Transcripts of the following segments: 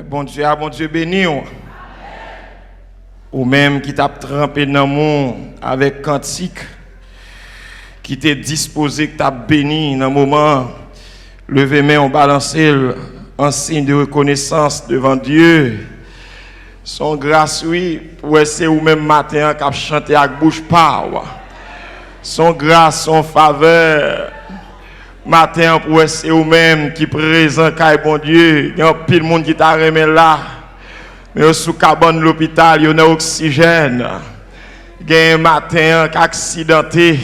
Bon Dieu béni. Ou même qui t'a trempé dans le monde avec cantique, qui t'est disposé, que t'a béni dans le moment, levez main, on balance en signe de reconnaissance devant Dieu. Son grâce, oui, pour essayer ou même matin, qui a chanté avec bouche par. Son grâce, son faveur. Matin, pour essayer ou même qui présent, car bon Dieu, il y a pile de monde qui t'a remis là. Mais sous cabane de l'hôpital, il y a un oxygène. Il y a un matin qui accidenté.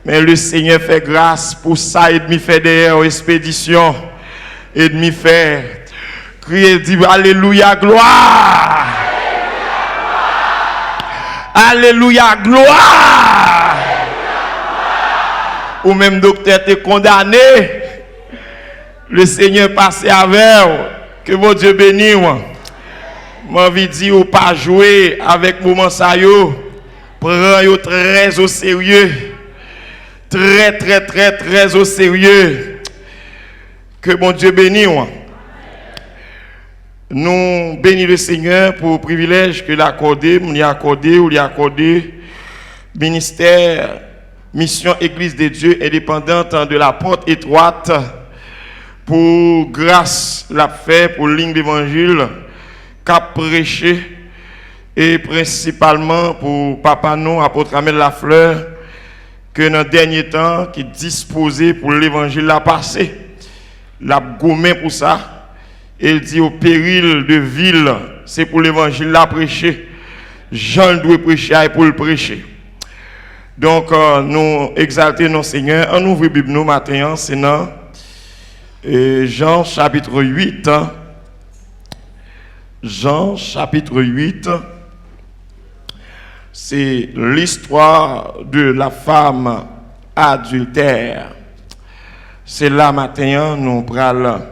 Mais le Seigneur fait grâce pour ça et demi fait derrière expédition. Et demi fait. Crier, dit Alléluia, gloire. Alléluia, gloire. Ou même docteur t'es condamné. Le Seigneur passé avec. Que mon Dieu bénisse. Moi, envie de dire, ou pas jouer avec moment ça yo, prends très au sérieux. Très au sérieux. Que mon Dieu bénisse. Nous bénissons le Seigneur pour le privilège que l'accordé, nous lui accordé ministère, mission Église de Dieu indépendante de la porte étroite pour grâce la fait pour ligne d'évangile qu'a prêché et principalement pour papa nous apôtre Amel Lafleur que dans le dernier temps qui disposé pour l'évangile la passé la gommé pour ça. Il dit au péril de ville, c'est pour l'évangile la prêcher. Jean doit prêcher et pour le prêcher. Donc, nous exaltons nos Seigneur. On ouvre la Bible nous matin, c'est dans Jean chapitre 8. Jean chapitre 8. C'est l'histoire de la femme adultère. C'est là matin, nous prenons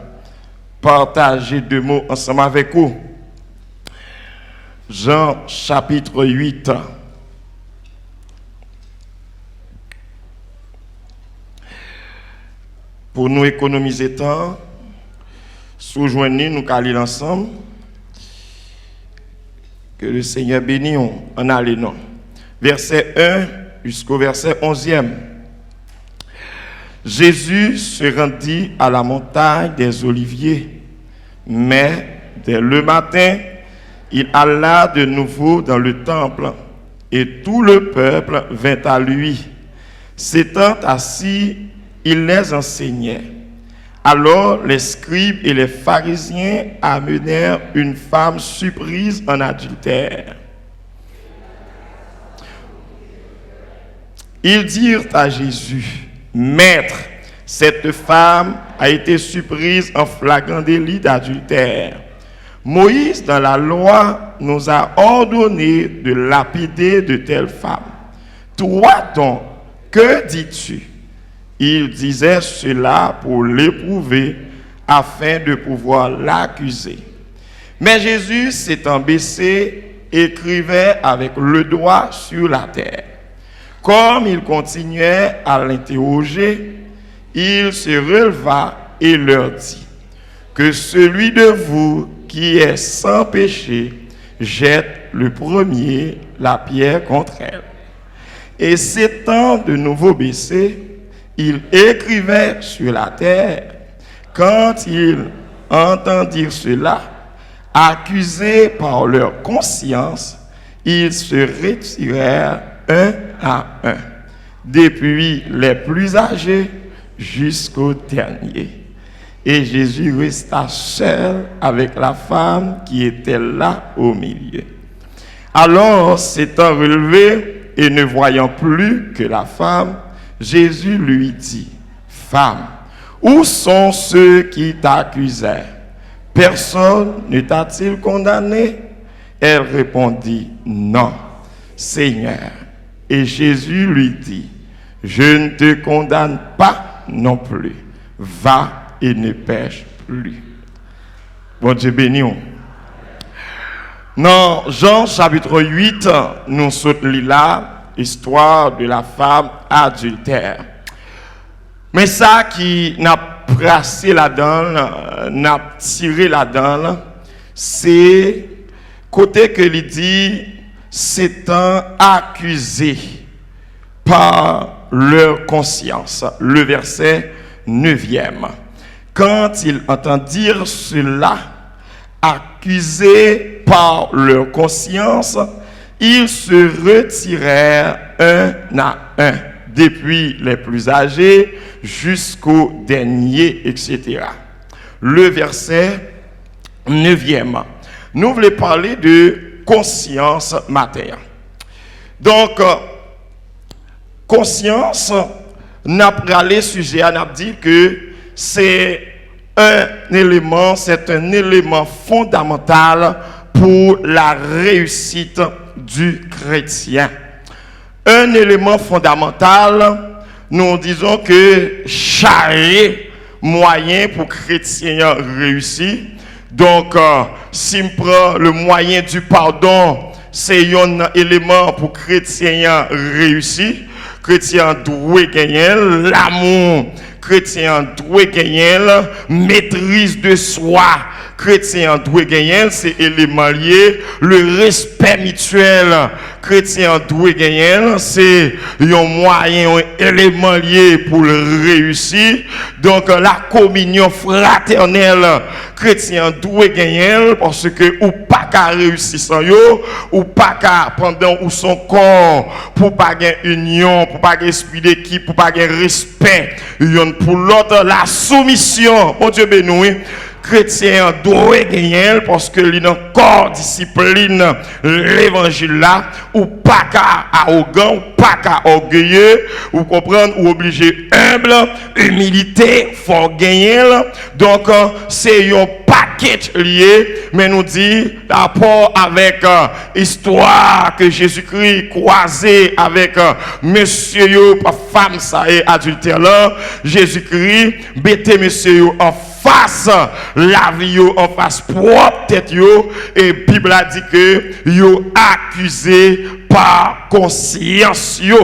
partager deux mots ensemble avec vous. Jean chapitre 8. Pour nous économiser temps, sous-joignez nous caler ensemble. Que le Seigneur bénisse en allant. Verset 1 jusqu'au verset 11e. Jésus se rendit à la montagne des Oliviers, mais dès le matin, il alla de nouveau dans le temple, et tout le peuple vint à lui. S'étant assis, il les enseignait. Alors les scribes et les pharisiens amenèrent une femme surprise en adultère. Ils dirent à Jésus: Maître, cette femme a été surprise en flagrant délit d'adultère. Moïse, dans la loi, nous a ordonné de lapider de telles femmes. Toi donc, que dis-tu? Il disait cela pour l'éprouver, afin de pouvoir l'accuser. Mais Jésus, s'étant baissé, écrivait avec le doigt sur la terre. Comme il continuait à l'interroger, il se releva et leur dit: Que celui de vous qui est sans péché jette le premier la pierre contre elle. Et s'étant de nouveau baissé, il écrivait sur la terre. Quand ils entendirent cela, accusés par leur conscience, ils se retirèrent un à un, depuis les plus âgés jusqu'au dernier. Et Jésus resta seul avec la femme qui était là au milieu. Alors, s'étant relevé et ne voyant plus que la femme, Jésus lui dit: Femme, où sont ceux qui t'accusaient? Personne ne t'a-t-il condamné? Elle répondit: Non, Seigneur. Et Jésus lui dit: Je ne te condamne pas non plus. Va et ne pêche plus. Bon Dieu béni. Dans Jean chapitre 8, nous sautons là, histoire de la femme adultère. Mais ça qui n'a brassé la dent, n'a tiré la dent, c'est côté que il dit s'étant accusé par leur conscience. Le verset 9e. Quand ils entendent dire cela, accusés par leur conscience, ils se retirèrent un à un, depuis les plus âgés jusqu'aux derniers, etc. Le verset 9e. Nous voulons parler de conscience matin. Donc, conscience, n'a pas le sujet, n'a dit que c'est un élément fondamental pour la réussite du chrétien. Un élément fondamental, nous disons que chaque moyen pour chrétien réussir. Donc, si on prend le moyen du pardon, c'est un élément pour chrétien réussir. Chrétien doit gagner l'amour, chrétien doit gagner maîtrise de soi, chrétien doit gagner ces éléments liés, le respect mutuel, chrétien doit gagner, c'est un moyen, un élément lié pour le réussir. Donc la communion fraternelle, chrétien doit gagner parce que ou pas qu'à réussir sans yo, ou pas qu'à pendant ou son corps, pour pas gagner union, pour pas gagner esprit d'équipe, pour pas gagner respect, yon pour l'autre la soumission. Bon Dieu béni. Chrétien doit gagner parce que il encore discipline l'évangile là, ou pas qu'à arrogant, ou pas qu'à orgueilleux, ou comprendre, ou obligé humble, humilité, faut gagner. Donc c'est un package lié, mais nous dit rapport avec histoire que Jésus-Christ croisé avec monsieur yo, pas femme ça et adultère là, Jésus-Christ bêté monsieur yo en face la vie yo, en face propre tête yo, et Bible a dit que yo accusé par conscience yo.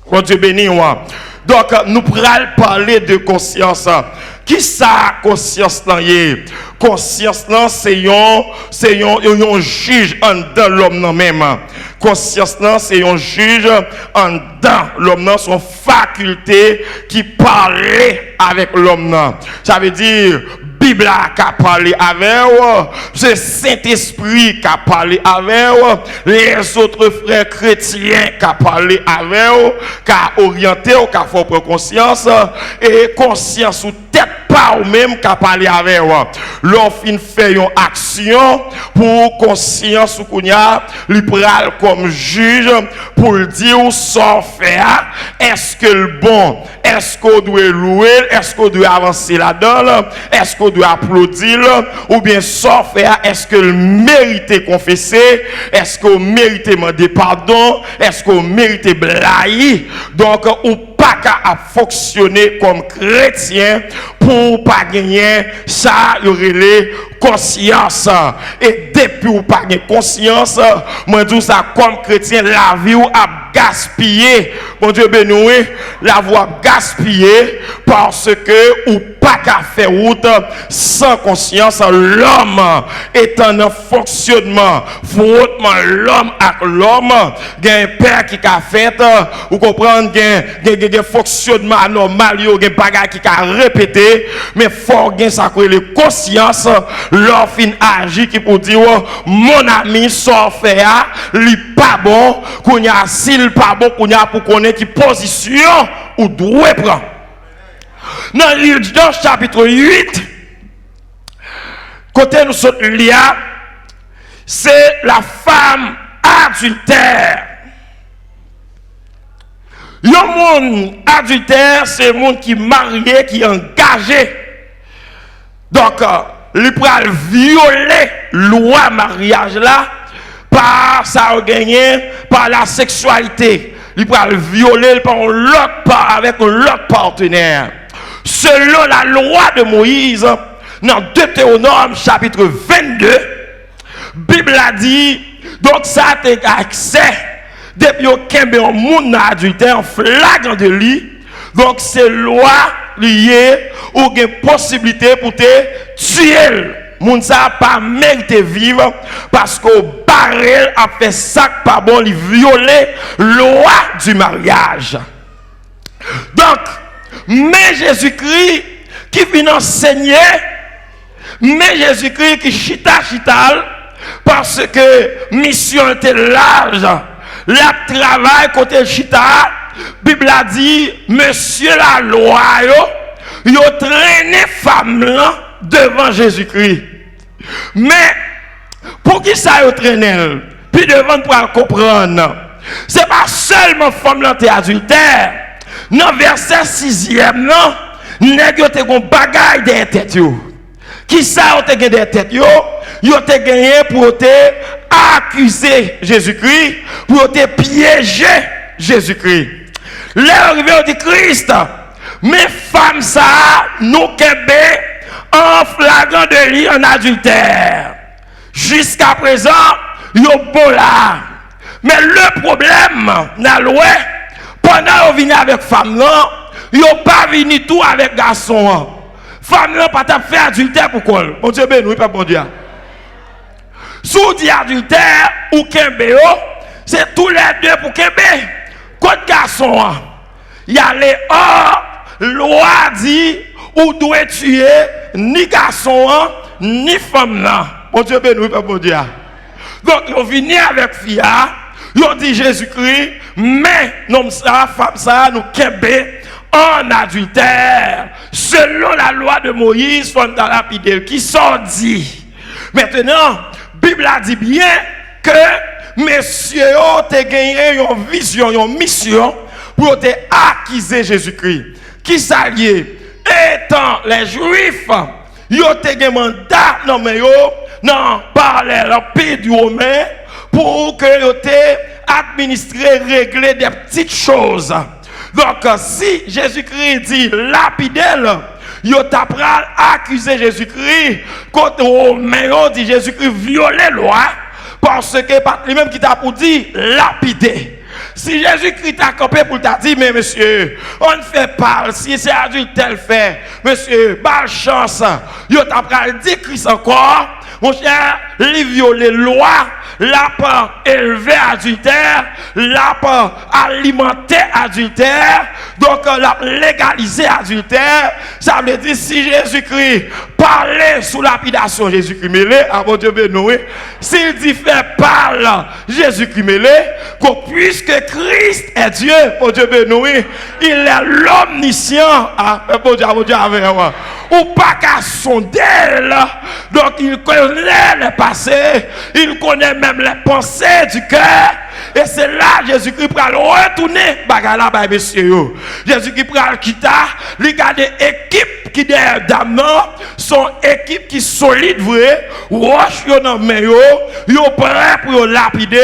Quand Dieu béni moi. Donc nous pourrons parler de conscience. Qui ça conscience là est? Conscience là c'est un juge en dans l'homme même. Conscience là c'est un juge en dans l'homme, son faculté qui parlait avec l'homme. Ça veut dire Bible qui a parlé avec vous, c'est Saint-Esprit qui a parlé avec vous, les autres frères chrétiens qui a parlé avec vous, qui a orienté, qui a fait conscience, et conscience ou tête pas ou même qui a parlé avec vous. L'offre fait une action pour conscience ou qu'on a, libéral comme juge pour le dire où ça fait. Est-ce que le bon, est-ce qu'on doit louer, est-ce qu'on doit avancer là-dedans, est-ce qu'on doit applaudir, ou bien ça fait, est-ce que le mérite confesser, est-ce qu'on mérite demander pardon, est-ce qu'on mérite blayer. Donc ou pas qu'à fonctionner comme chrétien pour pas gagner ça, il y aurait les conscience. Et depuis ou pas gagner conscience, moi dis ça comme chrétien, la vie ou a gaspillé. Mon Dieu béni, la voix gaspillée parce que ou pas qu'à faire route sans conscience. L'homme étant en fonctionnement, frottement l'homme avec l'homme, il y a un père qui a fait, vous comprenez, il y a un fonctionnement anormal, il y a un bagage qui a répété, mais il faut que ça crée les consciences, l'homme agit qui pour dire, mon ami, ça fait, il pas bon, qu'on y a s'il pas bon, qu'on y a pour connaître qui position ou doit prendre. Dans le livre de Jean, chapitre 8, côté nous sommes là, c'est la femme adultère. Le monde adultère, c'est le monde qui est marié, qui est engagé. Donc, il peut violer la loi mariage là par sa gagné par la sexualité. Il peut violer par l'autre avec l'autre partenaire. Selon la loi de Moïse, dans Deutéronome chapitre 22, Bible a dit, donc ça a accès, depuis qu'il y a un monde adultère en flagrant de lit, donc c'est loi liée ou une possibilité pour te tuer. moun ça pas mérité vivre parce qu'au barrel a fait ça pas bon, il violer loi du mariage. Donc, mais Jésus-Christ qui vient enseigner, mais Jésus-Christ qui chita parce que mission était large, la travail côté chita, Bible a dit, monsieur la loi, yo traîné femme là devant Jésus-Christ. Mais pour qui ça yo traîné? Puis devant pour comprendre, c'est pas seulement femme là t'es adultère. Dans verset 6e, non, nèg yo te gon bagay des tête yo. Qui ça yo te gen des tête yo? Yo te gagné pour te accuser Jésus-Christ, pour te piéger Jésus-Christ. L'arrivée du Christ, mais femmes ça nous kebe en flagrant délit en adultère. Jusqu'à présent, yo bon là. Mais le problème, n'a loué, pendant qu'on vient avec femme là, yo pas venu tout avec garçon. Femme là pas fait adultère pourquoi? Bon Dieu ben oui pas bon Dieu. Sous dit adultère ou kembe, c'est tous les deux pour kembe. Côté garçon, il y a les loi dit ou doit tuer ni garçon ni femme là. Bon Dieu ben oui pas bon Dieu. Donc on vient avec fia, on dit Jésus-Christ, mais non ça femme ça nous kembe en adultère selon la loi de Moïse font dans la Bible qui sont dit. Maintenant Bible a dit bien que messieurs ont gagné une vision, une mission pour te accuser Jésus-Christ. Qui s'allie étant les Juifs, ils ont gagné mandat par l'Empire du Romain pour que ils te administrer, régler des petites choses. Donc si Jésus-Christ dit lapidel, yo t'apprend accuser Jésus-Christ quand Romain dit Jésus-Christ violer loi parce que pas lui-même qui t'a pour dire lapider. Si Jésus-Christ t'a campé pour t'a dit mais monsieur, on ne fait pas si c'est adulte tel fait. Monsieur, bonne chance. Yo t'apprend dit Christ encore, mon cher, il violer loi. La pas élevé adultère, la pas alimenté adultère, donc la légalisé adultère, ça veut dire si Jésus-Christ parlait sous lapidation, Jésus-Christ mêlé, à mon Dieu béni, s'il dit fait parle, Jésus-Christ mêlé, puisque Christ est Dieu, mon Dieu béni, il est l'omniscient, mon Dieu avec moi. Ou pas qu'à sonder, donc il connaît le passé, il connaît même les pensées du cœur, et c'est là Jésus-Christ pour retourner bagala ba monsieur. Jésus-Christ pour quitter, regarder équipe qui derrière dame son équipe qui solide vrai, roche yo dans main yo prêt pour lapider,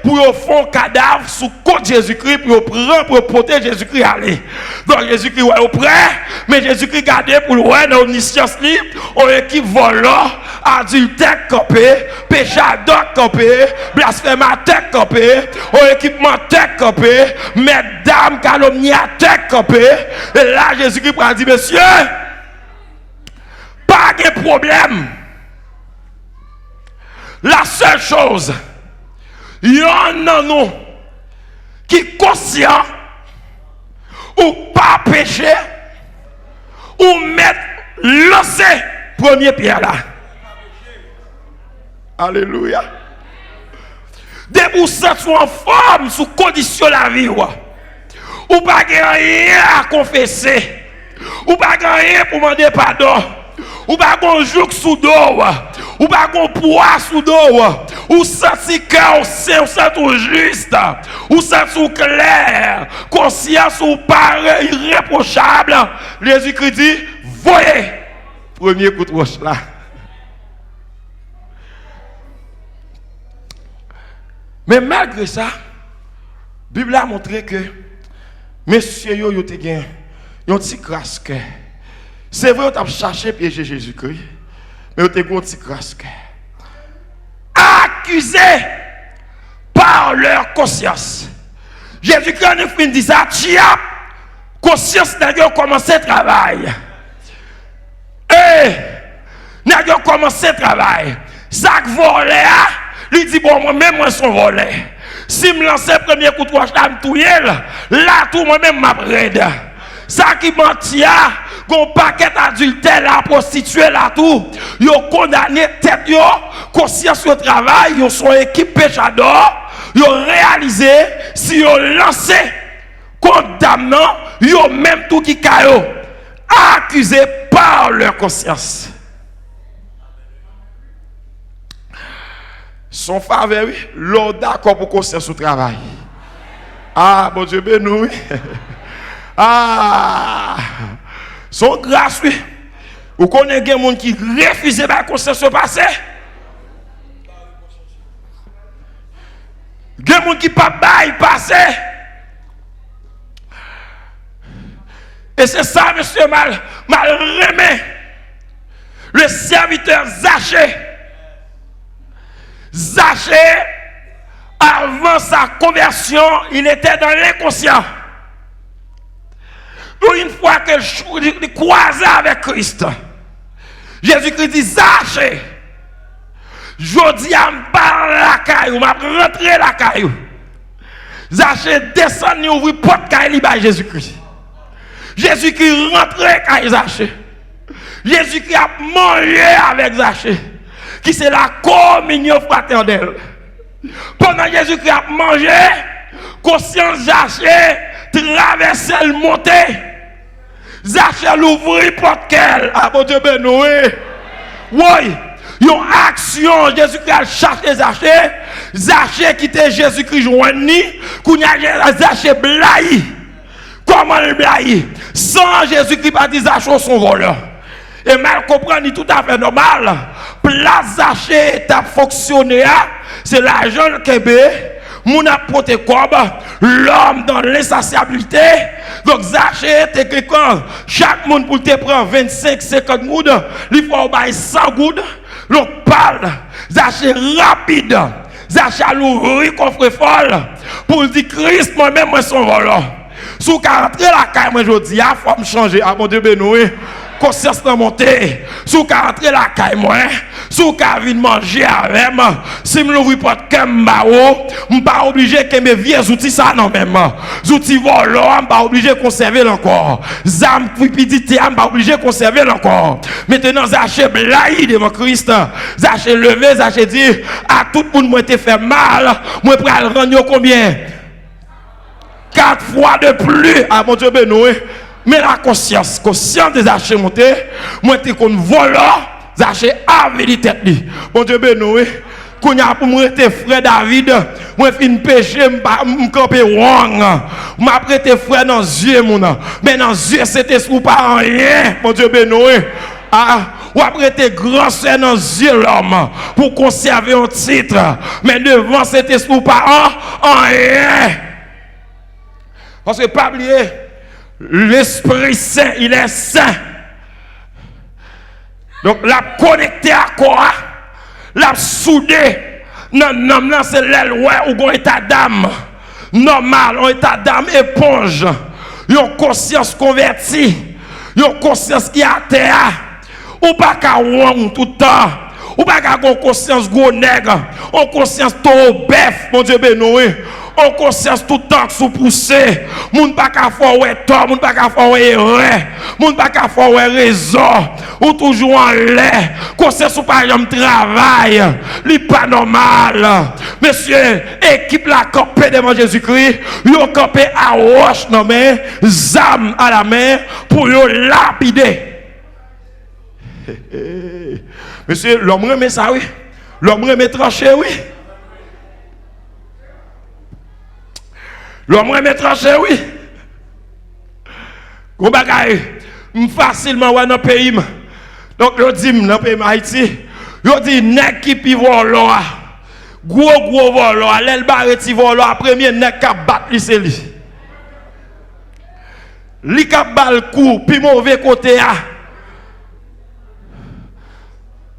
pour faire cadavre sous côte Jésus-Christ pour prendre pour porter Jésus-Christ aller. Donc Jésus-Christ est prêt, mais Jésus-Christ garder pour le dans omniscience libre, on équipe volant, adultère campé, péchador campé, blasphémateur campé, on équipement tech campé, mesdames calomniateur campé. Et là Jésus-Christ a dit monsieur, pas de problème. La seule chose, il y en a nous qui conscient ou pas pécher ou mettre lancer premier pierre là. Alléluia. Dès que vous êtes en forme sous condition la vie, ou pas rien à confesser, ou pas rien pour demander pardon, ou pas qu'on joue sous dos, ou pas qu'on poids sous dos, ou senti cœur sain, ou senti juste, ou senti clair, conscience ou pas irréprochable. Jésus-Christ dit, voyez, premier coup de roche là. Mais malgré ça, la Bible a montré que messieurs yo te gen yon ti crasse cœur. C'est vrai, on t'a cherché piéger Jésus-Christ, mais on te gen ti crasse cœur. Accusés par leur conscience. Jésus-Christ nous fin dit ça, tia conscience n'a commencé le travail. Et N'a pas commencé le travail. Ça volé, lui dit bon, moi-même, moi, son volé. Si je me lance le premier coup de roche, là, tout moi-même, m'a raide. Ça qui mentit, qu'on paquet adultère, la prostituée, là, tout. Ils ont condamné tête, conscience au travail, ils sont équipe péchador, ils ont réalisé, si ils ont lancé, condamnant, ils ont même tout qui caillot, accusé par leur conscience. Son faveur, oui, l'on d'accord pour conscience au travail. Ah, bon Dieu, ben nous, oui. Ah, son grâce, oui. Vous connaissez des gens qui refusent la conscience au passé. Des gens qui ne pas passé. Et c'est ça, monsieur, mal remet. Le serviteur Zachée. Zachée, avant sa conversion, il était dans l'inconscient. Une fois qu'il croisait avec Christ, Jésus-Christ dit, Zachée, je dis à me la caillou, m'a rentré la caillou. Zachée descend, il ouvre porte caillou par Jésus-Christ. Jésus-Christ rentre caillou Zachée. Jésus-Christ a mangé avec Zachée, qui c'est la communion fraternelle. Pendant Jésus-Christ a mangé, conscience Zachée traversait le monté. Zachée l'ouvrit porte qu'elle. Ah bon Dieu bénoué. Oui. Une action, Jésus-Christ a cherché Zachée. Zachée qui était Jésus-Christ joigni. Qu'on a Zachée blahi. Comment le blahi? Sans Jésus-Christ pas dit Zachée son voleur. Et mal comprendre, tout à fait normal. Place Zachée t'a fonctionné. C'est l'argent qui est mon apôtre comme l'homme dans l'insatiabilité. Donc Zachée te quelqu'un, chaque monde pour te prendre 25-50 gouttes, il faut bailler 100 gouttes. Donc parle, Zachée rapide, Zachée l'ouvrir coffre folle pour dire Christ moi-même moi son voleur. Sous qu'à rentrer la caille moi je dis il faut me changer. Ah mon Dieu béni. Conscience dans monter, sous qu'à rentrer la caille moi, sous qu'à venir manger avec moi, si me l'ouvre pas de m'bao, m'pas obligé que mes vieux outils ça non même, outils volants, m'pas obligé conserver encore, zam pipidité, m'pas obligé conserver encore. Maintenant Zachée blaï devant Christ, Zachée levé, Zachée dit à tout le monde moi te fait mal, moi prêt à le rendre combien? 4 fois de plus. Ah mon Dieu béni. Mais la conscience de Zachée monté, moi t'es qu'on voleur, Zachée avait dit tête li. Bon Dieu béni, qu'on a pour moi tes frère David, moi fin péché, m'camper wrong. M'a prêté frère dans yeux mon. Mais dans yeux c'était sous pas rien. Bon Dieu béni. Ah, ou après tes grands sœurs dans yeux l'homme pour conserver un titre. Mais devant c'était sous pas rien. Parce que pas oublier l'Esprit Saint, il est saint. Donc, la connecté à quoi? La soudé. Non, c'est l'aile ou un état d'âme. Normal, un état d'âme éponge. Une conscience convertie. Une conscience qui a terre. Ou pas qu'à ouang tout le temps. Ou pas qu'à une conscience gros nègre. Une conscience taureau bœuf, mon Dieu béni. On conscience tout le temps sous poussé. Moun pas qu'à faire ouais tort, moun pas qu'à faire ouais erreur, moun pas qu'à faire ouais raison. Ou toujours en l'air. Conscience ou pas jamais travail. Li pas normal. Monsieur, équipe la campé devant Jésus-Christ. Yo campé à roche non mais zam à la main pour yo lapider. Monsieur, l'homme remet ça oui. L'homme remet tranché oui. L'homme remet tranché, oui. Gros bagaille, facilement dans le pays. Donc, je dis dans le pays Haïti, je dis, nèg qui pi volo, gros volo, l'el barre ti volo, premier nèg qui bat li c'est li. Li ka bal coup, pi mauvais côté a.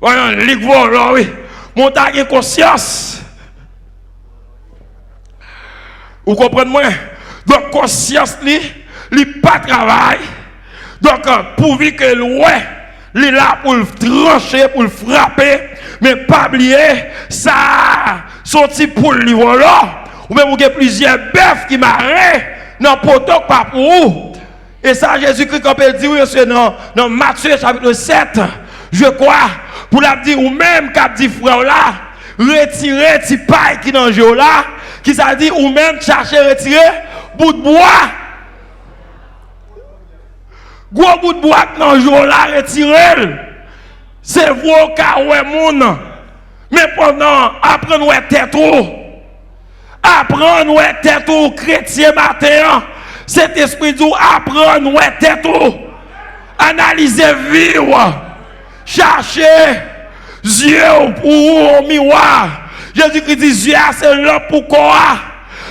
Voyons, li volo, oui. Montagne conscience. Vous comprenez moi? Donc conscience li pas travail. Donc pourvu que Il est là pour le trancher, pour le frapper. Mais pas oublier, ça, sorti pour le livre là. Ou même, il y a plusieurs bœufs qui m'arrêtent dans le poteau, pas pour vous. Et ça, Jésus-Christ, quand il dit, oui, c'est dans Matthieu chapitre 7, je crois, pour la dire, ou même, quand dit frère là, retirer petit paille qui dans le jeu là, qui ça dit, ou même chercher retirer, bout de bois. Gros bout de bois dans le jeu là, retirer. C'est vous qui avez moun. Mais pendant, apprendre à tête apprendre à tête chrétien matin. Cet esprit d'où apprendre à tête analyser vivre. Chercher Dieu pour au miroir. Jésus-Christ dit Dieu c'est là pour quoi?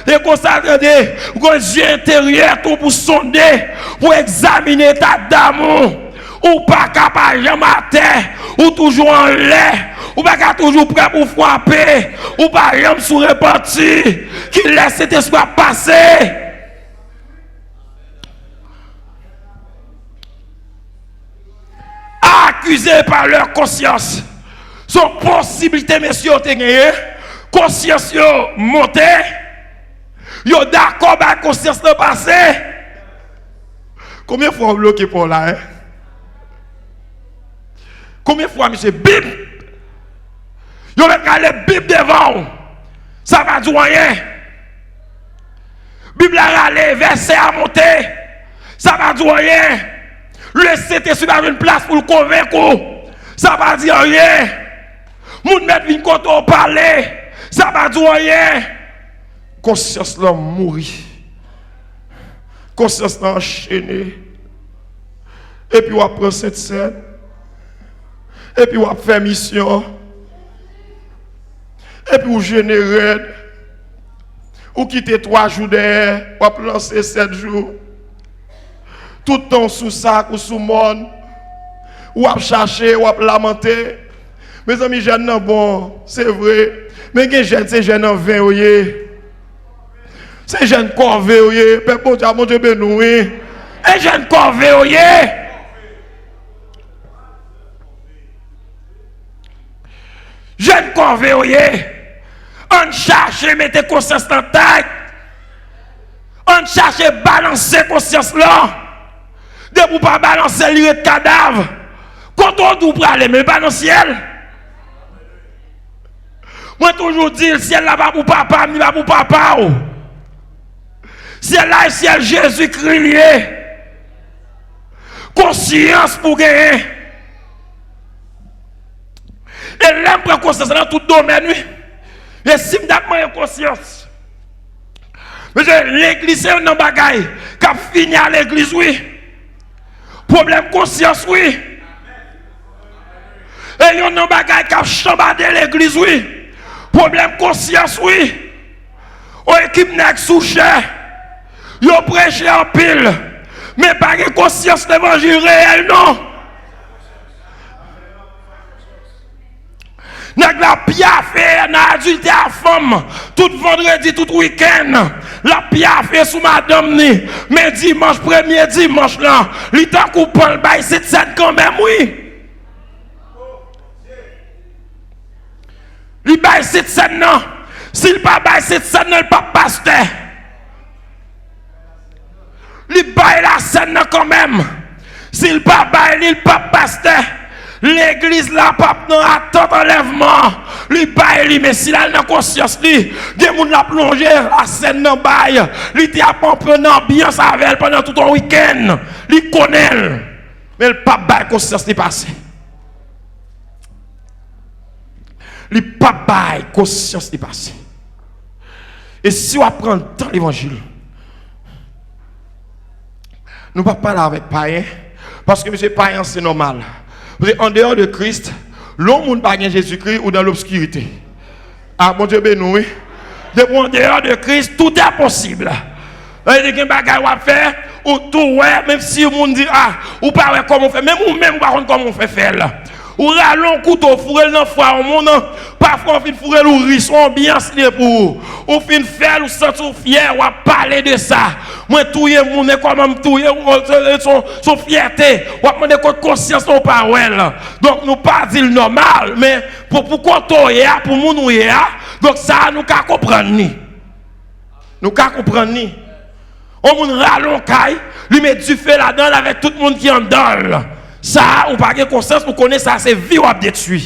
Et constater que Dieu intérieur tout pour sonder, pour examiner ta d'amour. Ou pas capable jamais à terre, ou toujours en l'air, ou pas toujours prêt pour frapper, ou pas jamais sous réparti, qui laisse cet esprit passer. Accusés par leur conscience. Son possibilité, messieurs, de gagner, conscience montée, yo d'accord avec la conscience de passer. Combien de fois on bloqué pour là, hein? Combien de fois, monsieur, Bible? Yo met la Bible devant. Ça va dire rien. Bible a râlé, verset à monter. Ça va dire rien. Laissez sur une place pour le convaincre. Ça va dire rien. Moun met vin konto parler. Ça va dire rien. Conscience là mourir. Conscience là enchaîné. Et puis on prend cette scène. Et puis on fait mission. Et puis on génère. Ou quitter 3 jours derrière. On lancer 7 jours. Tout le temps sous sac ou sous monde. Ou à chercher, ou à lamenter. Mes amis jeunes, non, bon, c'est vrai. Mais les jeunes, c'est jeunes en 20 oyé. C'est jeunes corvée oyé. Père bon Dieu, mon Dieu béni. Et jeunes corvée oyé. Jeunes corvée oyé. On cherche, mettez conscience dans la tête. On cherche balancer conscience là. De pour pas balancer le cadavre. Quand on doit pour aller, mais pas dans le ciel. Moi toujours dis, le ciel là pas pour papa, mais pas pour papa. Ciel là, ciel Jésus-Christ lié. Conscience pour gagner. Et l'homme prend conscience dans tout domaine. Et si je n'ai conscience. Mais l'église c'est un bagaille qui a fini à l'église, oui. Problème conscience, oui. Et yon nan bagay qui a chambardé l'église, oui. Problème conscience, oui. Ou équipe nek souché. Yon prêché en pile. Mais pas de conscience d'évangile réel, non. Nèg la piafé, n'a adulte à femme. Tout vendredi, tout week-end. La piafé sous madame ni. Mais dimanche, premier dimanche là. L'état coupant le bail, c'est cette quand même, oui. Il bail cette scène non. S'il pas bail cette scène non, il pas pasteur. Il bail la scène non quand même. S'il pas bail, il pas pasteur. L'église là pas dans attente enlèvement. Li bail mais s'il a dans conscience li, gen moun la plongé la scène dans bail. Li te a prendre ambiance avec elle pendant tout un week-end. Li connaît. Mais le pas bail conscience li passé. Li pas bail conscience li passé. Et si on apprend dans l'évangile, nous pas parler avec païen parce que monsieur païen c'est normal. En dehors de Christ, l'homme n'a pas Jésus-Christ ou dans l'obscurité. Ah, mon Dieu béni. En dehors de Christ, tout est possible. Il y a des bagages à faire, ou tout, ouais, même si le monde dit, ah, ou pas comment on fait, même ou même, par contre, comment on fait faire là. Ou ralon couteau fourrel dans foie au monde. Parfois, on fin fourrel ou risson bien signé pour vous. Ou fin faire ou sentir fier ou à parler de ça. Moi, touye moun, comment touye son fierté. Ou à demander quoi conscience ou parole. Donc, nous pas dire normal, mais pour contoyer, pour moun ou donc ça, nous qu'à comprendre ni. Nous qu'à comprendre ni. On moun ralon caille, lui met du feu là-dedans avec tout le monde qui en donne. Ça, ou pas de conscience pour connaître ça, c'est vie ou à détruire.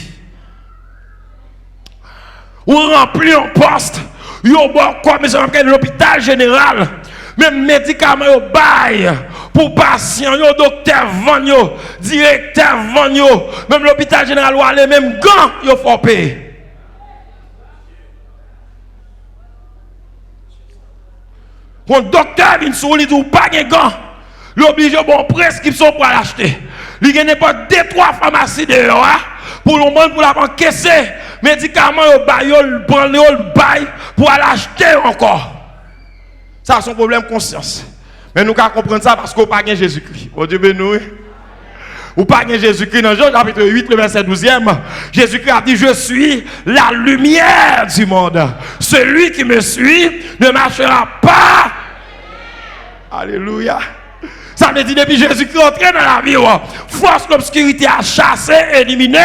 Ou remplir un poste, yo bon comme l'hôpital général, même médicaments yo bail pour patients, yo docteur van yo, directeur van yo, même l'hôpital général ou aller même gants yo faut payer. Quand docteur vient sur lui dit ou pas de gants, l'oblige bon prescription pour l'acheter. Il n'y a pas 2-3 pharmacies dehors pour le monde pour la encaisser médicaments au bail pour aller acheter encore. Ça c'est un problème de conscience. Mais nous devons comprendre ça parce qu'on n'a pas de Jésus-Christ. Oh Dieu béni. Ou pas de Jésus-Christ dans Jean chapitre 8, le verset 12e. Jésus-Christ a dit, je suis la lumière du monde. Celui qui me suit ne marchera pas. Alléluia. Ça veut dire depuis Jésus-Christ entré dans la vie, force l'obscurité a chassé, éliminé,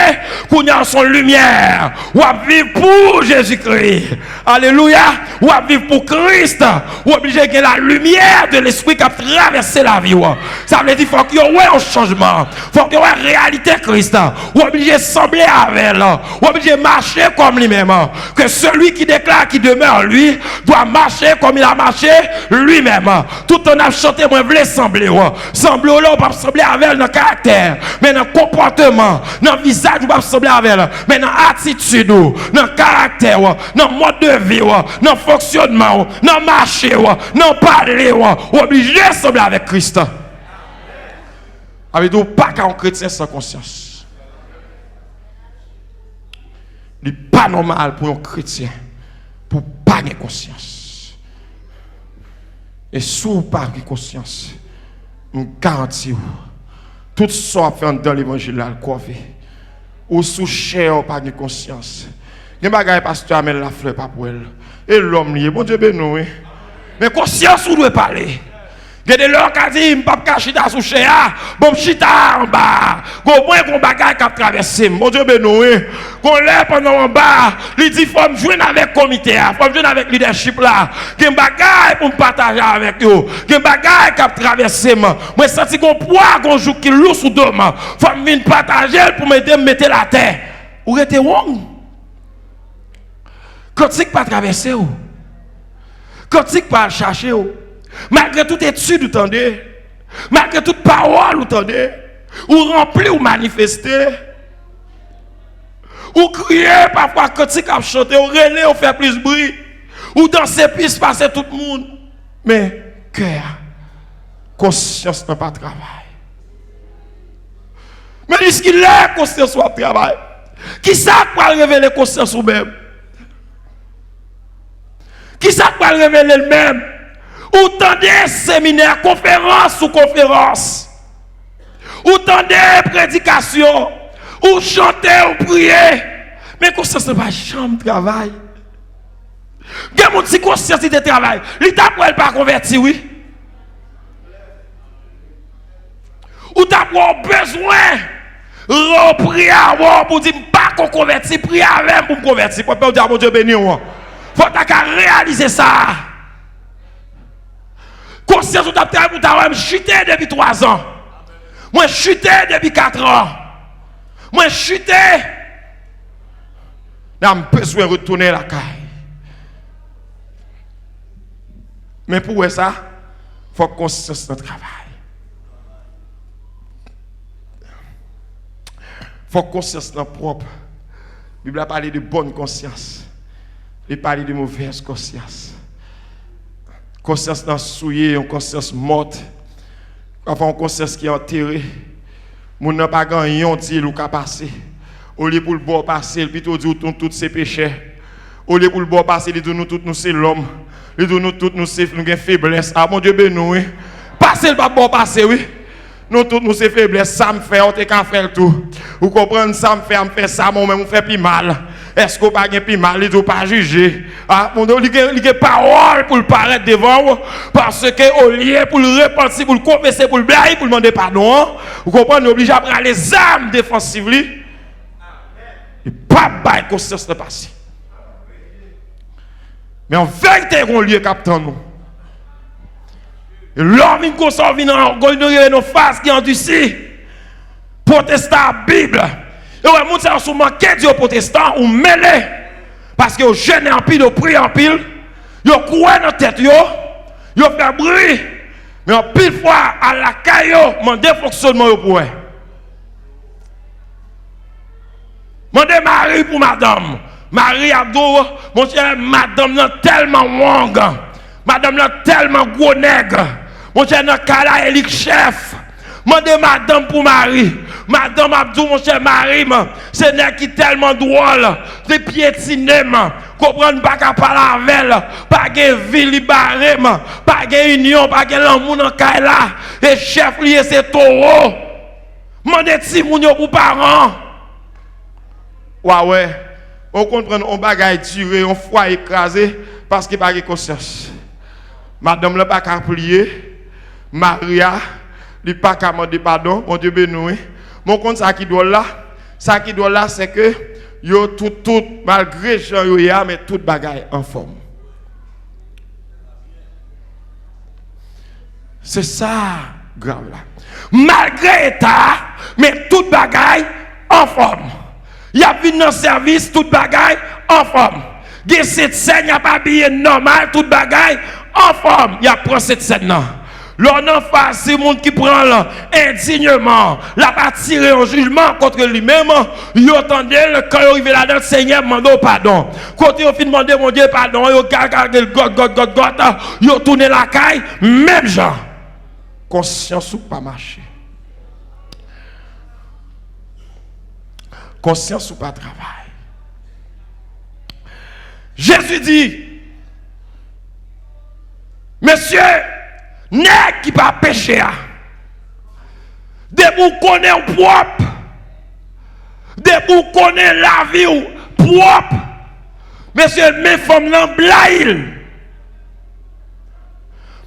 qu'on a son lumière. Ou à vivre pour Jésus-Christ. Alléluia. Ou à vivre pour Christ. Ou obligé que la lumière de l'esprit qui a traversé la vie. Ça veut dire qu'il faut qu'il y ait un changement. Il faut qu'il y ait une réalité Christ. Ou obligé de sembler avec elle. Ou obligé de marcher comme lui-même. Que celui qui déclare qu'il demeure lui doit marcher comme il a marché lui-même. Tout en a chanté, moi, je voulais sembler. Sembler là, on peut sembler avec elle dans le caractère, mais dans le comportement, dans le visage, on peut sembler avec elle, mais dans l'attitude, dans le caractère, dans le mode de vie, dans le fonctionnement, dans le marché, dans le parler, on est obligé de sembler avec Christ. Avec nous, pas qu'un chrétien sans conscience. Il n'est pas normal pour un chrétien pour pas de conscience. Et sous pas de conscience, je garantis, tout ça fait dans l'évangile là, le coiffé. Ou sous chair, pas de conscience. Il y a des choses pasteur amène la fleur pas pour elle. Et l'homme lié, bon Dieu béni. Mais conscience, vous devez parler. Il y a des gens qui disent, je ne peux pas chita sous chair, bon chita en bas. Go moins qu'on bagaille qui a traversé. Bon Dieu béni. Qu'on lève pendant en bas, il dit, il faut me jouer avec le comité, il faut me jouer avec le leadership là. Il y a un bagaille pour me partager avec eux. Il y a un bagaille qui a traversé. Moi, je sens qu'on poids, qu'on joue qui lourd sous deux mains. Il faut me partager pour m'aider à mettre la terre. Ou êtes wrong? Quand c'est pas traverser, quand c'est pas chercher, malgré toute étude, vous entendez, malgré toute parole, vous entendez, ou remplir ou manifester, ou crier parfois quand c'est qu'à chanter, ou relayer, ou faire plus de bruit, ou danser plus, passer tout le monde. Mais cœur, conscience n'a pas de travail. Mais puisqu'il est conscience soit travail, qui ça peut révéler conscience ou même? Qui ça peut révéler le même? Autant de séminaires, conférences ou conférences. Autant de prédications. Ou chanter ou prier. Mais conscience n'est pas jamais travail. Il y a mon petit conscience de travail. L'État pour elle pas converti, oui. Ou t'as besoin de prier pour dire pas qu'on convertit, prier avec pour me convertir. Pour pas dire mon Dieu béni. Faut réaliser ça. Conscience ou t'as chuté depuis 3 ans. Moi chuté depuis 4 ans. Moi chuté. J'ai besoin de retourner à la caille. Mais pour ça, il faut conscience de travail. Il faut conscience de propre. La Bible a parlé de bonne conscience. Il parle de mauvaise conscience. Conscience dans souillé, une conscience morte. Enfin, une conscience qui est enterrée. Mon n'a pas gagné, on dit, ou qu'à passer. Au lieu pour le bon passer, il plutôt dit tous ses péchés. Au lieu pour le bon passer, il dit nous tous nous c'est l'homme. Il dit nous tous nous c'est une faiblesse. Ah mon Dieu béni. Passer le pas bon passer, oui. Nous tous, nous, c'est faiblesse. Ça me fait, on te qu'à faire tout. Vous comprenez, ça me fait ça, moi-même, on fait plus mal. Est-ce qu'on pas plus mal, il ne doit pas juger. Ah, mon Dieu, il y a parole pour le paraître devant vous. Parce que, au lieu pour le repentir, pour le confesser, pour le blayer, pour le demander pardon, vous comprenez, nous obligés à prendre les armes défensives. Et pas de conscience de passé. Mais en vérité, on lieu captant nous. Et l'homme qui consort vient en nos faces qui ont ici. Protestant la Bible. Et ouais, moun ça sou manqué Dieu protestant ou mêlé. Parce que yo jeûne en pile, yo prie en pile. Yo croit dans tête yo. Yo fait bruit. Mais en pile fois à la caillou, mandé fonctionnement yo pour. Mandé Marie pour madame. Marie Abdou, mon cher, madame là tellement wong. Madame là tellement gros nègre. Mon cher, dans Kala Elik chef. Mandez madame pour Marie. Madame Abdou, mon cher Marie, c'est nègre qui tellement drôle. De piétiner, comprendre pas qu'à parler avec elle. Pas de vie libérée, pas de union, pas de l'amour dans Kala. Et chef lié c'est taureau. Mandez Timoun pour parents. Ouais. On comprend, on bagaille tiré, on foie écrasé parce qu'il n'y a pas de conscience. Madame n'a pas qu'à plier. Maria, il n'a pas qu'à demander pardon. Mon Dieu béni. Mon compte, ça qui doit là, c'est que yo tout, malgré Jean Yoya, mais tout bagaille en forme. C'est ça, grave là. Malgré état, mais tout bagaille en forme. Il y a vu dans le service, toute bagaille en forme. Il y a cette scène, il n'y a pas habillé normal, toute bagaille en forme. Il y a pris cette scène. L'on en face, c'est le monde qui prend là, indignement, la pas tirer un jugement contre lui-même. Il entendait quand il arrive là-dedans, le Seigneur demande pardon. Quand il a fait demander mon Dieu pardon, il a gardé le God, il a tourné la caille, même gens. Conscience ou pas marcher. Conscience ou pas travail. Jésus dit, monsieur, n'est qui pas péché, de vous connaître propre, de vous connaître la vie propre, monsieur, mes femmes n'en blaïl.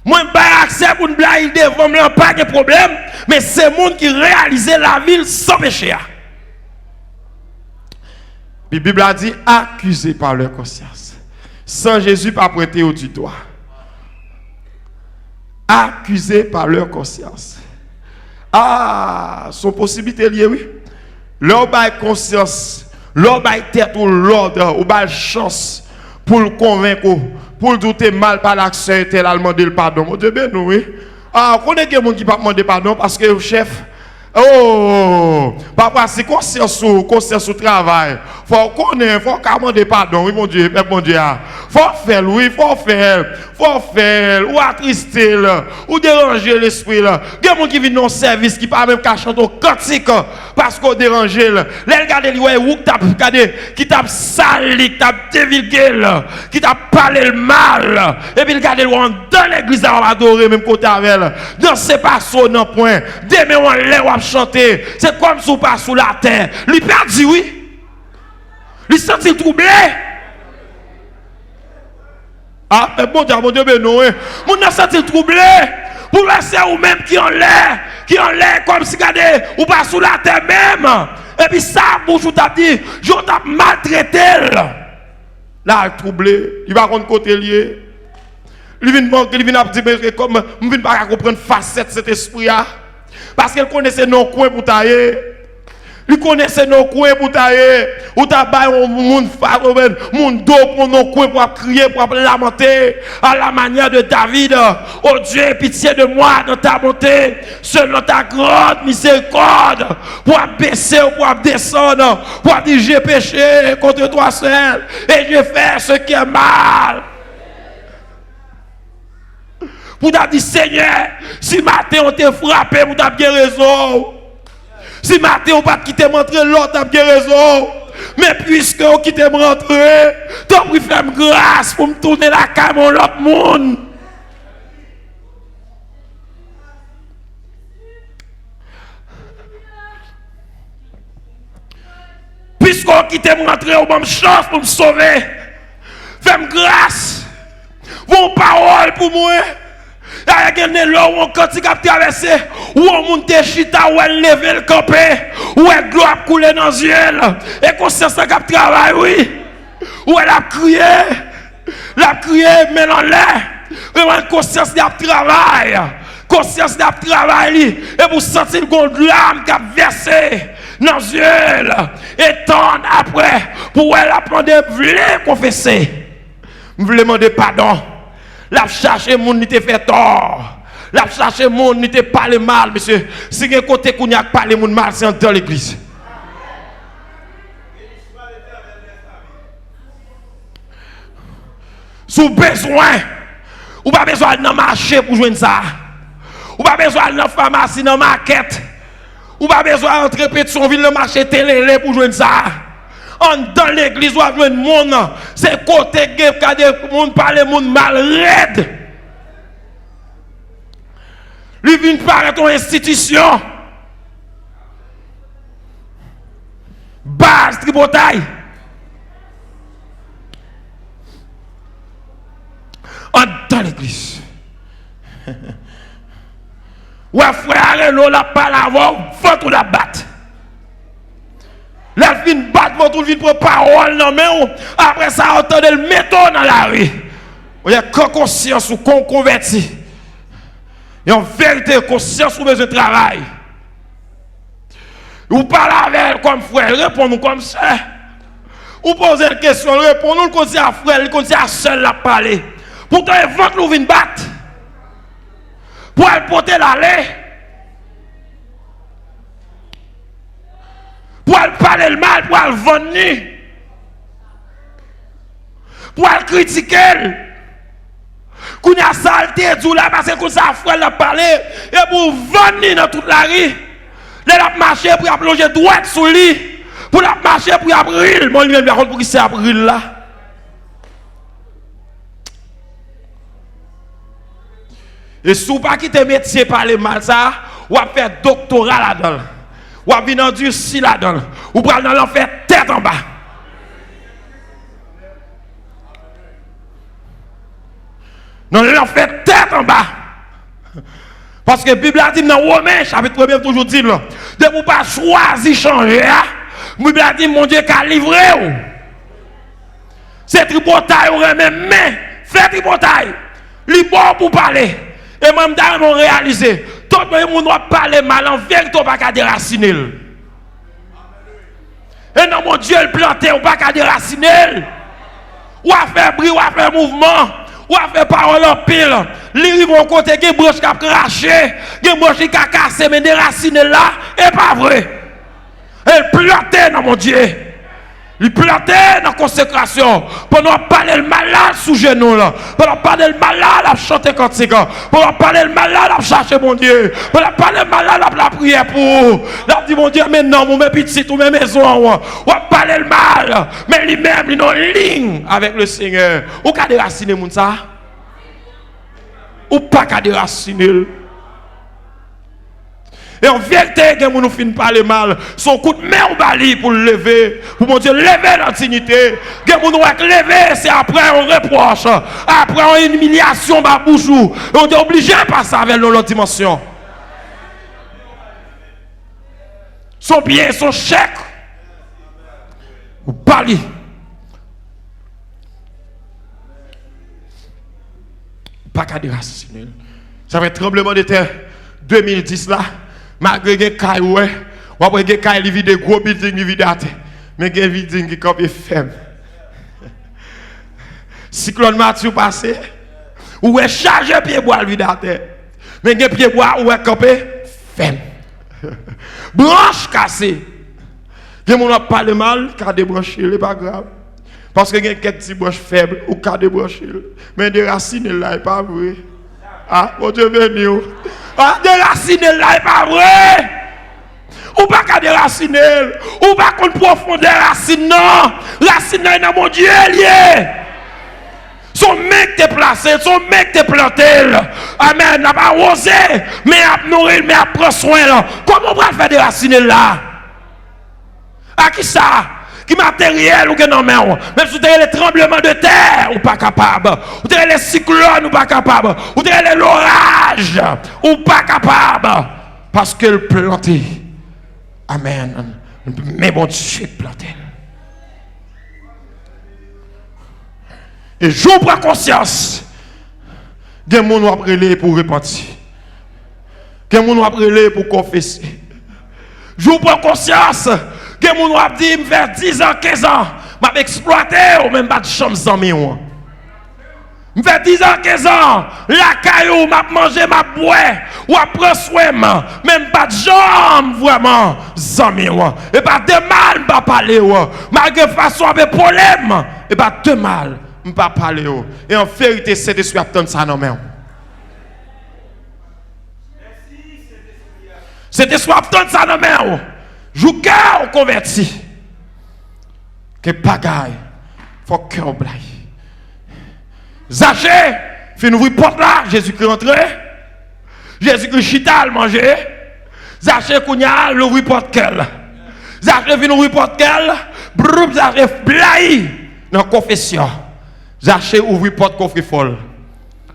Moi, je n'ai pas accès pour une blaïl de femmes, pas de problème, mais c'est le monde qui réalise la vie sans péché. La Bible a dit accusé par leur conscience. Sans Jésus, pas prêté au doigt. Accusé par leur conscience. Ah, son possibilité liée, oui. Leur bail conscience, leur bail tête ou l'ordre, ou bail chance pour le convaincre, pour le douter mal par l'action, tel a demandé le pardon. Mon Dieu, ben nous, oui. Ah, on connaît quelqu'un qui ne peut pas demander pardon parce que le chef. Oh, papa, c'est conscience au travail. Faut connaître, faut demander pardon, oui, mon Dieu, faut faire, oui, faut faire, ou attrister, ou déranger l'esprit, là. Il y a des gens qui viennent dans le service, qui pas même qu'à chanter au cantique, parce qu'on dérange, là. Là, regardez, qui t'a sali, qui t'a dévigué, qui t'a parlé le mal, et puis regardez, dans l'église, on va adorer, même côté avec elle. Dans ces passos, non, point. Demain, on l'a, chanter, c'est comme si on passe sous la terre. Lui perdu, oui. Lui sent-il troublé. Ah, mais bon Dieu, ben non. Mon a senti troublé. Pour laisser ou même qui en l'air, comme si regardez, ou pas sous la terre même. Et puis ça, bouche ou t'a dit, je t'ai maltraité. Là, troublé, il va rendre côté lié. Il vient dire, comme, je ne viens pas comprendre facette cet esprit-là. Parce qu'elle connaissait nos coins pour tailler. Il connaissait nos coins pour tailler. Ou tabac, mon dos pour nos coins pour crier, pour lamenter. À la manière de David. Oh Dieu, pitié de moi dans ta bonté. Selon ta grande miséricorde. Pour baisser ou pour descendre. Pour dire j'ai péché contre toi seul. Et j'ai fait ce qui est mal. Pour dire, Seigneur, si matin on t'a frappé, vous avez bien raison. Si matin on pas quitter m'entrer, l'autre a bien raison. Mais puisque on quitte m'entrer, t'as pris faire grâce pour me tourner la caméra l'autre monde. puisqu'on quitte me rentrer, on me chance pour me sauver. Fais-moi grâce. Vos paroles pour moi. Il y a des gens qui ont traversé, où on monte chita, où on lève le campé, où on gloire couler dans les yeux. Et conscience qui travaille, oui. Où elle a crié, mais dans l'air. Vraiment, conscience qui travaille. Conscience qui travaille. Et vous sentez une larme qui a versé dans les yeux. Et tant après, pour elle apprendre à vouloir confesser. Vous voulez demander pardon. La chercher moun ni te fait tort. La chercher moun ni te parle mal, monsieur. Si un côté qu'on y a parlé moun mal, c'est dans l'église. Sous besoin, ou pas besoin de marché pour joindre ça. Ou pas besoin de pharmacie dans market. Ou pas besoin d'entrer Pétionville dans marché télé pour joindre ça. Dans l'église, ou avoir un monde, c'est côté qui a des gens parler monde mal raide. Lui vient paraître une institution. Base tribotaille. Dans l'église. Ou frère, l'eau la parle avant, faut la battre. La fin battre votre vie pour parole non mais après ça entendez le métaux dans la rue. Il y a conscience ou qu'on converti. Il y a en vérité conscience ou besoin de travail. Ou parlez avec comme frère, répondez-nous comme ça. Ou posez une question, répondez-nous comme si à frère, comme si à seul la parler. Pourtant il faut que nous vient battre. Pour aller porter l'aller. Pour aller parler le mal, pour aller vendre, pour aller critiquer. Quand il y a saleté, tout là, parce que quand ça frère l'a parlé, et pour vendre dans toute la rue, il a marché pour plonger droit sur lui, pour la marcher pour abril. Moi, je vais pour qui c'est abril là. Et si vous ne pas quitter métier par les mal, ça, ou à faire doctorat là-dedans. Ou à venir endurci là-dedans. Ou pour aller dans faire tête en bas. Non, l'enfer tête en bas. Parce que la Bible a dit dans Romains, chapitre 1, toujours dit, de vous pas choisir changer, la Bible a dit, mon Dieu, qu'a livré. C'est tripotaille, ou même, mais, fait tripotaille. Li bon pour parler. Et même d'ailleurs, on réalisé. Tout le monde va parler mal en vérité, on va pas déraciner. Et non, mon Dieu, le planté, on va pas déraciner. Ou à faire bruit, ou à faire mouvement, ou à faire parole en pile. Les vont côté, qui branche qui a craché, qui branche qui a cassé, mais déraciner là, et pas vrai. Elle planté, non, mon Dieu. Il plantait dans la consécration. Pendant parler le malade sous genou là. Pendant parler le malade, à chanter cantique. Pendant parler le malade, à chercher mon Dieu. Pendant parler le malade, à la prière pour. Là, dit mon Dieu, mais non, mon petit, ou mes maisons. Ou à parler le mal. Mais lui-même, il est en ligne avec le Seigneur. Ou qu'à déraciner mon ça? Ou pas qu'à déraciner? Et en vérité, quand nous finissons par parler mal, son coup de main au bali pour le lever, pour mon Dieu, lever la dignité. Quand nous lever, c'est après on reproche, après on humiliation, par bouchou. On est obligé de passer avec l'autre dimension. Son bien, son chèque, ou bali. Pas qu'à déraciner. Ça fait tremblement de terre 2010 là. Malgré que Kaïoué, ou après que Kaï vide gros building, vide à terre. Mais il y a un building qui est faible. Cyclone Mathieu passé, ou est chargé pied bois vide à terre. Mais il y a pied bois ou est campé faible. Branche cassée. Il y a mon parle mal, car débrancher, ce n'est pas grave. Parce que il y a quelques petits branches faibles ou car débrancher. Mais des racines là, n'est pas vrai. Ah, mon Dieu béni. Ah, déraciner là, n'est pas vrai. Ou pas qu'à déraciner. Ou pas qu'on profondeur racine, non. Racine là, dans mon Dieu lié. Son mec t'est placé, son mec t'est planté. Amen, n'a pas osé, mais à nourrir, mais à prendre soin là. Comment on va faire déraciner là? À qui ça? qui matériel ou que non mais même si vous avez les tremblements de terre ou pas capable, vous avez les cyclones ou pas capable, vous avez l'orage ou pas capable parce que le planté. Amen. Mais bon Dieu planté. Et je prends conscience que mon va prêler pour repentir. Que mon va prêler pour confesser. Je prends conscience que mon va dire me faire 10 ans, 15 ans, m'a exploité ou même pas de chambre sans moi. Me fait 10 ans, 15 ans, la caillou m'a mangé, m'a boire, ou après soin, même pas de jambes vraiment, zami et pas de mal m'a parler malgré façon avec problème, et pas de mal m'a parler et en vérité c'est esprit attendre ça non mais. C'est esprit attendre ça non mais. Jou cœur converti. Que bagaille, faut cœur blague. Zachée, fin ouvrir porte là, Jésus-Christ rentré. Jésus-Christ chita manger. Zachée kounya l'ouvrir porte quelle. Zachée fin ouvrir porte quelle. Broup Zachée blaye dans confession. Zachée ouvrir porte coffre folle.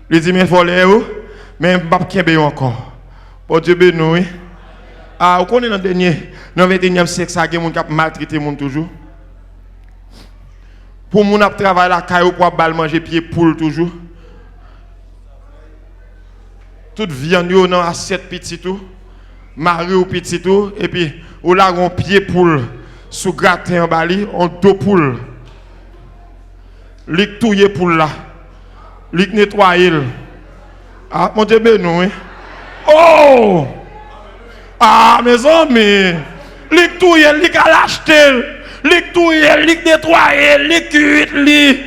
Il dit mais folle mais pas kembe encore. Pour Dieu béni. Ah, vous connaissez dans le 21e siècle ça, il y a des gens qui maltraité les gens toujours. Pour mon travail la caillou pour bal manger pied poule toujours. Toute viande yo dans assiette petit tout. Mari ou petit tout et puis ou là on pied poule sous gratin en bali, on deux poules. Lik touyer poule là. Lik nettoyer. Ah mon Dieu béni. Oh! Ah mes amis, lik touyer, lik à l'acheter. Lik touye, lik nettoyer, lik cuit, lik.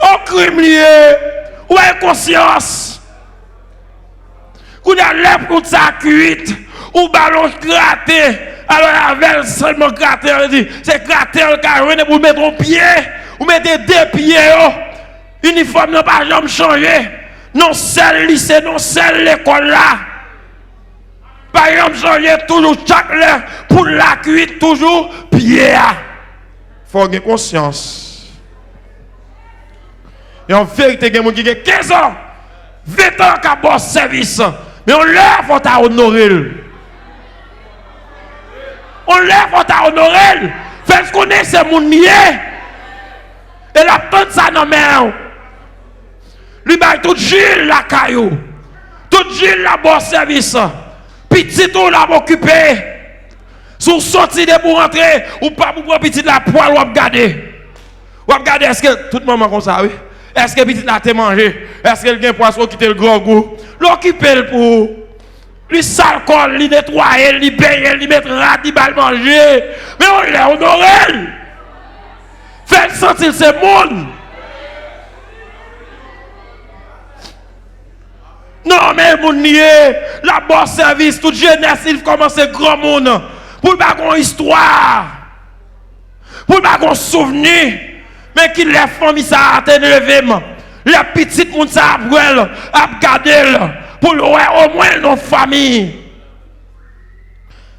Au crime lié, ou inconscience. Qu'on a l'air pour ça cuite, ou ballon gratté. Alors avec seulement gratté, on dit, c'est gratté le carré pour mettre un pied, ou mettre deux pieds. Uniforme n'a pas jamais changé. Non, seul lycée, non, seul l'école là. Par exemple, changer toujours chaque l'heure pour la cuite, toujours pied. Il faut avoir conscience. Et en vérité, il y a des gens qui ont 15 ans, 20 ans qui ont bon service. Mais on leur faut honorer. On leur faut honorer. Faites ce qu'on est, c'est mon nier. Et la tante ça non mais. Lui baille tout Gilles la caillou. Tout Gilles la bon service. Petit tout l'a occupé. Sous sorti de pour rentrer ou pas pour prendre petit la poêle ou regarder. Ou regarder est-ce que tout le monde comme ça oui. Est-ce que petit la te mangé? Est-ce que le gain poisson quitter le gros goût? L'occuper pour lui sale col, lui nettoyer, lui payer, lui mettre radis bal manger. Mais on l'a honoré. Faites sentir ce monde. Non, mais mon nié, la bonne service, toute jeunesse, il commence grand monde. Pour pas qu'on histoire. Pour pas qu'on souvenir. Mais qui les familles ça a été levé. Les petites moun ça a gardé. Pour au moins nos familles.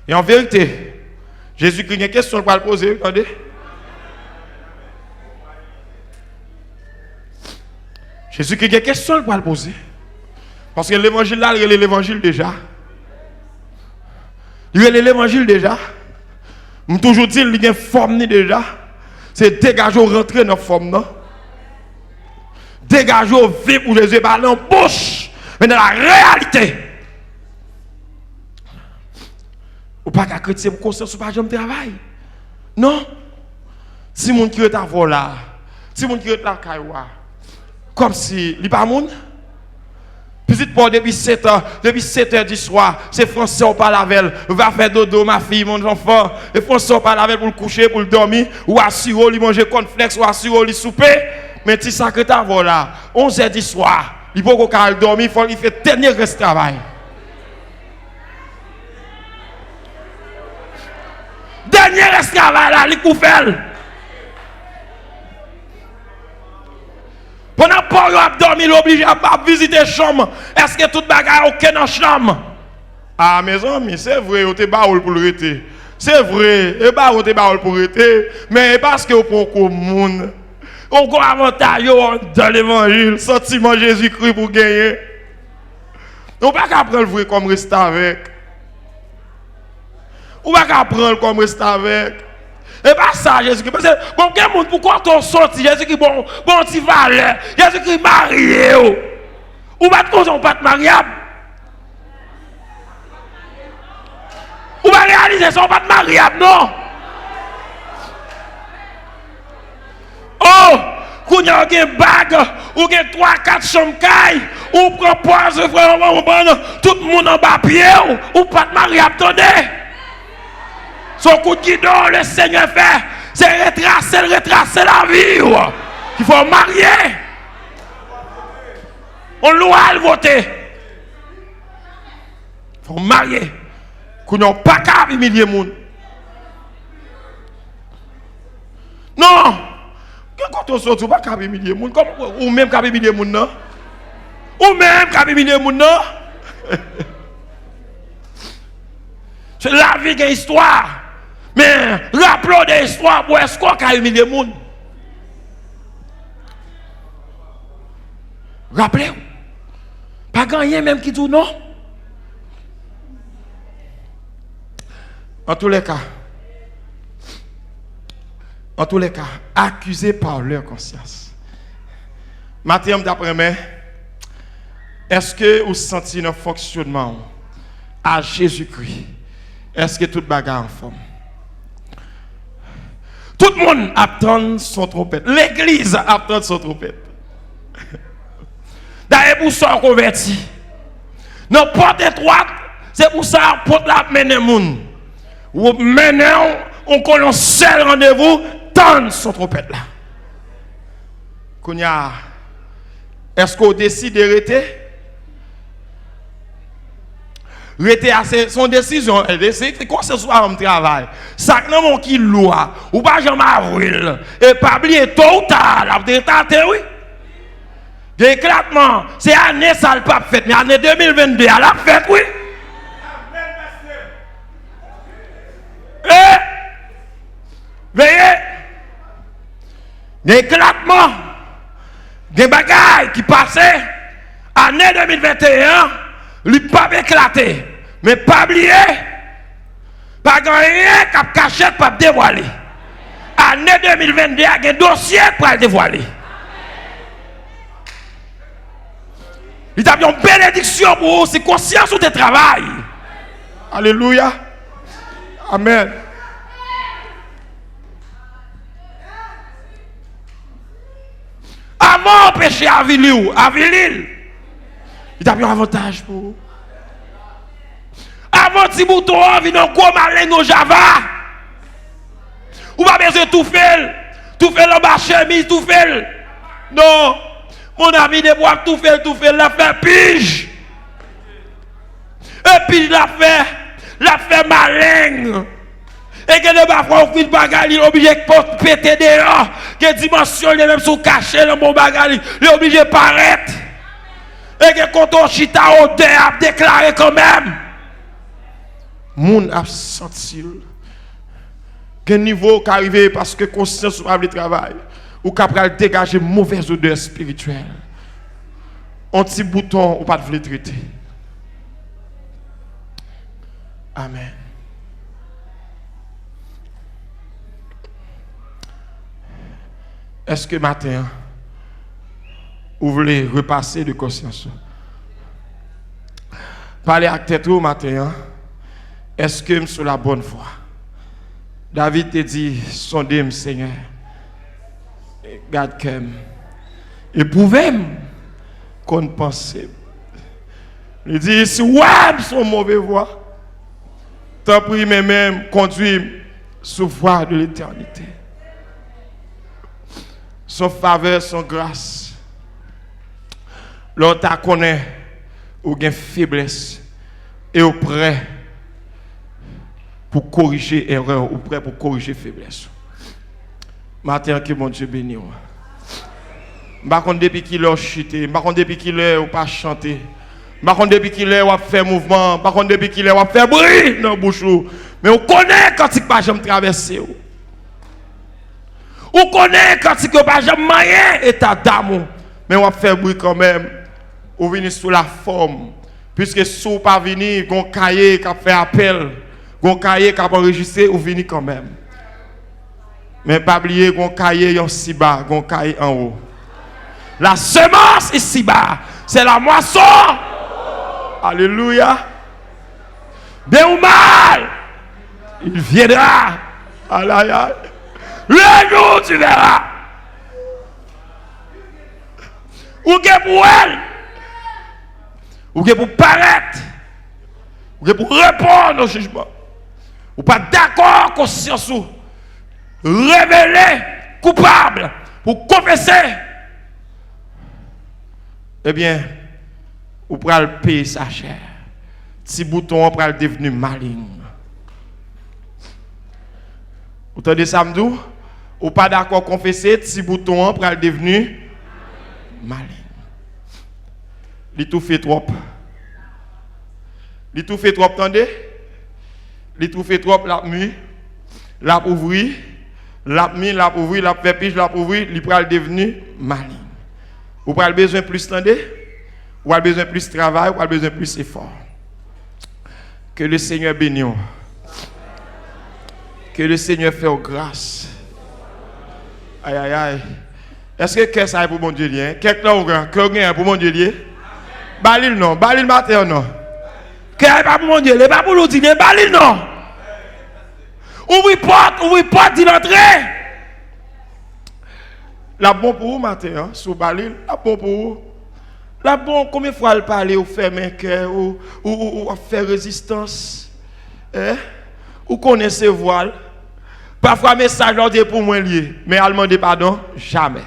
Et en vérité, Jésus-Christ, il y a une question pour le poser. Regardez. Jésus-Christ, il y a une question pour le poser. Parce que l'évangile là, il est l'évangile déjà. Il est l'évangile déjà. Je toujours dit, il y a une forme déjà. C'est dégager, rentrer dans la forme. Dégager, vivre pour Jésus, pas dans la bouche, mais dans la réalité. Ou pas qu'à chrétien pour conscience, ou pas jamais travail. Non. Si mon qui est à voler, si mon qui est à cailloua, comme si il n'est pas monde. Petite pour depuis 7 heures du soir, c'est François au palavel, va faire dodo ma fille, mon enfant, et François au palavel pour le coucher, pour le dormir, ou assurer, lui manger cornflakes, ou assurer, lui souper, mais si ça que t'as voilà, 11 heures du soir, il faut qu'on dormir, il faut qu'il fait dernier reste travail. Dernier reste travail là, il couvre. Pendant que vous dormi, obligé à visiter la chambre. Est-ce que toute bagarre est OK dans la chambre? Ah, mes amis, c'est vrai, on te baoul pour le rester. C'est vrai, et bah on te baoul pour le rester, mais parce que on prend commun. On a avantage dans l'évangile, sentiment Jésus-Christ pour gagner. On ne peut pas prendre le vrai comme rester avec. On ne peut pas prendre comme rester avec. Et pas ça, Jésus-Christ. Parce que, bon, quel monde, pourquoi ton sorti, Jésus-Christ, bon, petit valeur, Jésus-Christ marié, ou pas de cause, on pas de mariable. Ou pas réaliser ça, on pas de mariable, non? Oh! Quand il y a une bague, ou 3-4 chambres cailles, ou propose, tout le monde en bas pied, ou pas de mariable, attendez! Son coup de guidon, le Seigneur fait, c'est retracer la vie. Il faut marier. On doit le voter. Il faut marier. Qu'on n'a pas qu'à humilier les gens. Non. Quand on sort, on ne peut pas humilier les gens. Ou même qu'à humilier les gens, non? Ou même qu'à humilier les gens, non? C'est la vie qui est histoire. Mais rappelons des histoires pour est-ce qu'on a humilié les gens. Rappelez-vous. Pas gagné même qui dit non. En tous les cas, accusés par leur conscience. Matin, d'après-midi, est-ce que vous sentez un fonctionnement à Jésus-Christ? Est-ce que toute bagarre en forme? Tout le monde attend son trompette. L'église attend son trompette. D'ailleurs, pour ça, on convertit. Nos portes étroites, c'est pour ça qu'on la mener les gens. Ou mener, on connaît un seul rendez-vous, tend son trompette là. Kounya, est-ce qu'on décide de rester? Rester à son décision, c'est quoi ce soir on travail. Ça n'a mon qui loi, ou pas jamais avril, et pas oublier tôt ou tard, la détente, oui. L'éclatement, c'est année ça le pape fait, mais année 2022, à la fête, oui. Et, veillez, l'éclatement, des bagailles qui passaient, année 2021, lui pas éclaté, mais pas oublié, pas rien qu'à cacher, pas dévoiler. Année 2022, il y a un dossier pour le dévoiler. Il y a une bénédiction pour vous, c'est conscience de travail. Alléluia. Amen. Avant péché à Vilil, il y a un avantage pour vous. Avant petit bouton, il y a un gros malin au Java. Ou pas besoin de tout faire en bas chemise, tout faire. Non. Mon ami de bois tout fait, la fait pige. Et puis la fait malin. Et que ne pas faire un bagage, il est obligé de péter dehors. Que dimension, il est même sous caché dans mon bagage, il est obligé de paraître. Et que quand on chita au dé, a déclaré quand même. Moun a senti que niveau qui arrivé parce que conscience a le travail. Ou capable dégager mauvaise odeur spirituelle. Un petit bouton ou pas de le traiter. Amen. Est-ce que matin, vous voulez repasser de conscience? Parlez à tête au matin. Est-ce que je suis sur la bonne voie? David te dit, sondez-moi, Seigneur. Garde que éprouvez-moi qu'on pense. Il dit, si ouais, son mauvais voie, t'en prie, mais même conduis sous voie de l'éternité. Son faveur, son grâce. L'autre connaît ou gain faiblesse et au prêt pour corriger erreur ou prêt pour corriger faiblesse. Matin que mon Dieu bénisse. Par contre depuis qu'il a chuté, par contre depuis qu'il a pas chanté, Par contre, depuis qu'il est, on fait mouvement. Par contre, depuis qu'il est, on fait bruit dans la bouche. Mais on connaît quand il pas jamais traversé. On connaît quand il pas jamais maillé état d'âme. Mais on fait bruit quand même. On vient sous la forme. Puisque si on pas venir, on cahier qui a fait appel, on cahier qui a enregistré, on vient quand même. Mais pas oublier qu'on cahier en si bas, qu'on cahier en haut. La semence ici bas, c'est la moisson. Alléluia. Bien ou mal, il viendra. Aïe, aïe, aïe. Le jour tu verras. Ou que pour elle, ou que pour paraître, ou que pour répondre au jugement. Ou pas d'accord conscience ou révélé coupable pour confesser. Eh bien, ou pral payer sa chair. Si bouton pral devenu maligne. Vous entendez ça m'dou? Ou pas d'accord confesser, si bouton pral devenu maligne. Li tout fait trop. Li tout fait trop, attendez? Li tout fait trop, la nuit, la ouvri, la mis, la ouvri, la fait pige, la ouvri, li pral devenu maligne. Ou pral besoin plus, attendez? Ou pral besoin plus travail, ou pral besoin plus effort. Que le Seigneur bénisse. Que le Seigneur fasse grâce. Aïe, aïe, aïe. Est-ce que ça est pour mon Dieu lien? Quelqu'un ou grand? Quelqu'un pour mon Dieu lien? Balil non, balil matin non. Qu'est-ce pas pour mon Dieu, pas pour nous dire, balil non. Ouvre porte, dit l'entrée. La bon pour vous matin, hein, sous balil, la bon pour vous. La bon, combien de fois elle parle ou fermer cœur, ou faire résistance, ou connaissez voile. Parfois, message là pour moi lié, mais elle demande pardon, jamais.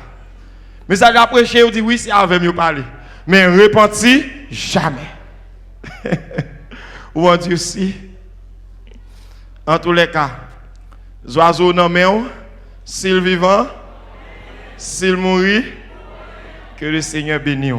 Message à prêcher, ou dit oui, c'est avec mieux parler. Mais repenti, jamais. Ou on dit aussi, en tous les cas, les oiseaux nommés, s'ils vivant, s'ils mourent, que le Seigneur bénisse.